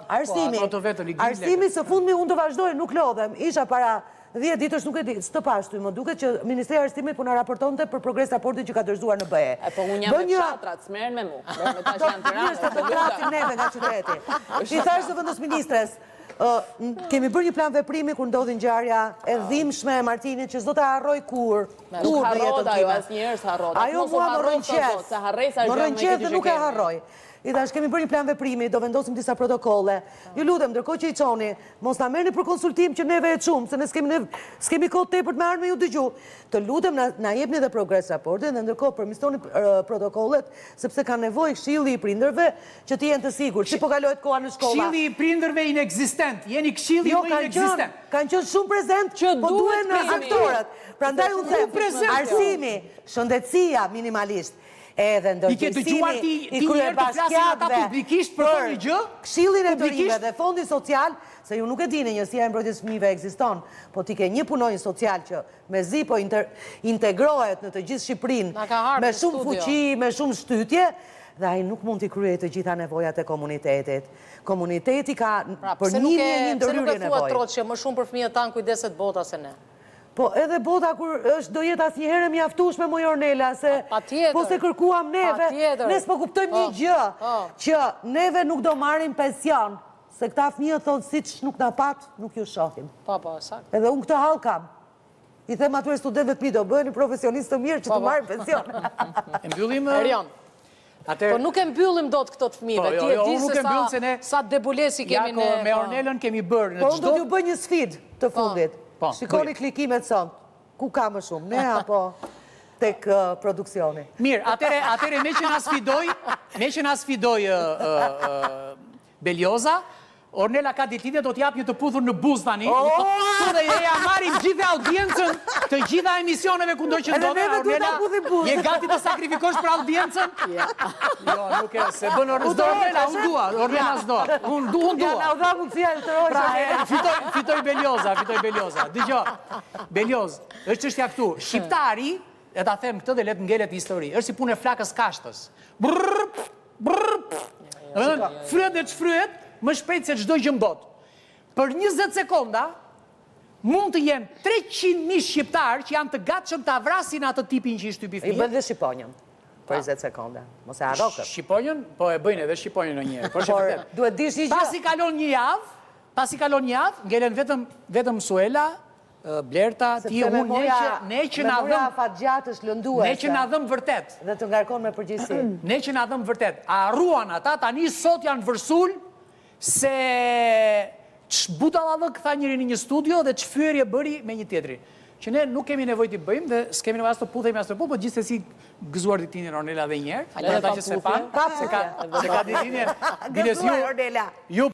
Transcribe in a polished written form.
Arsimi së fundmi unë të vazhdoj, nuk lodhem, isha para 10 ditësh nuk e di, së të pashtu, më duket që Ministri e Arsimit po na raportonte për progres raportin që ka dorëzuar në BE. Po unë jam me fshatrat, s'merren me mu. Me ta që janë Tiranë. Se të krasim neve nga qyteti. I thash të vendos ministres, kemi bërë një plan veprimi kur ndodhi ngjarja e dhimbshme e Martinit që s'do ta harroj kur në jetën time. Ajo mua më rënqes dhe nuk e harroj. I thash, kemi bërë një plan veprimi, do vendosim disa protokolle. Ju lutem, ndërkohë që i çoni, mos na merrni për konsultim që neve e shumë, se ne s'kemi kohë tepër të më ardhmë ju dëgju. Të lutem na jepni edhe progres raportin dhe ndërkohë përmirësoni protokollet, sepse ka nevojë Këshilli i Prindërve që të jenë të sigurt. Si po kalohet koha në shkolla? Këshilli i Prindërve inekzistent. Jeni këshilli më inekzistent. Kanë qenë shumë prezent, po duhen aktorët. Prandaj unë them, arsimi, shëndetësia minimalisht. Edhe ndërgjegjësimi i kryebashkiatëve për Këshillin e të rinjve dhe Fondi Social, se ju nuk e dini njësia e mbrojtjes fëmijëve ekziston, po ti ke një punonjë social që mezi po integrohet në të gjithë Shqipërinë me shumë fuqi, me shumë shtytje, dhe ai nuk mund t'i kryejë të gjitha nevojat e komunitetit. Komuniteti ka për një ndërhyrje nevojë. Pse nuk e thua Troçi, më shumë për fëmijët tanë kujdeset bota se ne? Po edhe bota kur do jetë asnjëherë mjaftueshme moj Ornela, se po se kërkuam neve, ne s'po kuptojmë një gjë, që neve nuk do marrim pension, se këta fëmijë thonë siç nuk na pat, nuk ju shohim. Po, saktë. Edhe unë këtë hall kam. I them atyre studentëve të mi do bëheni profesionistë të mirë që të marrin pension. E mbyllim Erion. Po nuk e mbyllim dot këto të fëmijëve. Ti e di se sa debulesi kemi ne. Me Ornelën kemi bërë. Po unë do t'ju bëj një sfidë të fundit. Shikoni klikimet son. Ku ka më shumë? Ne apo tek produksioni? Mirë, atëre me që na sfidoj Belioza, Ornela ka ditëlindje, do t'jap një të puthur në buz tani. Dhe ja marrim gjithë audiencën të gjitha emisioneve ku do që ndodhe. Ornela, je gati të sakrifikosh për audiencën? Jo, nuk e, se bën Ornela, unë dua, Ornela s'do. Unë dua. Ja, na u dha mundësia e të rojë. Fitoj Belioza. Dëgjo, Belioz, është çështja këtu. Shqiptari, e ta them këtë dhe le të ngelet histori, është si punë e flakës kashtës. Fryet dhe çfryet, më shpejt se çdo gjë në botë. Për 20 sekonda mund të jenë 300.000 shqiptarë që janë të gatshëm ta vrasin atë tipin që i shtypi fëmijët. I bën dhe Shqiponjën për 20 sekonda. Mos e harrokët. Shqiponjën? Po e bëjnë edhe Shqiponjën ndonjëherë. Por duhet dish një gjë. Pasi kalon një javë, ngelen vetëm Suela, Blerta, ti unë ne që na dhëm fatgjat është lënduese. Ne që na dhëm vërtet. Dhe të ngarkon me përgjegjësi. Ne që na dhëm vërtet. Harruan ata, tani sot janë vërsul se ç'butalla dhe këtha njëri në një studio dhe ç'fyerje bëri me një tjetri. Që ne nuk kemi nevojë t'i bëjmë dhe s'kemi nevojë as të puthemi as të po gjithsesi gëzuar ditëlindjen Ornela edhe një herë. Ata që se pan, se ka ditëlindjen. Diles ju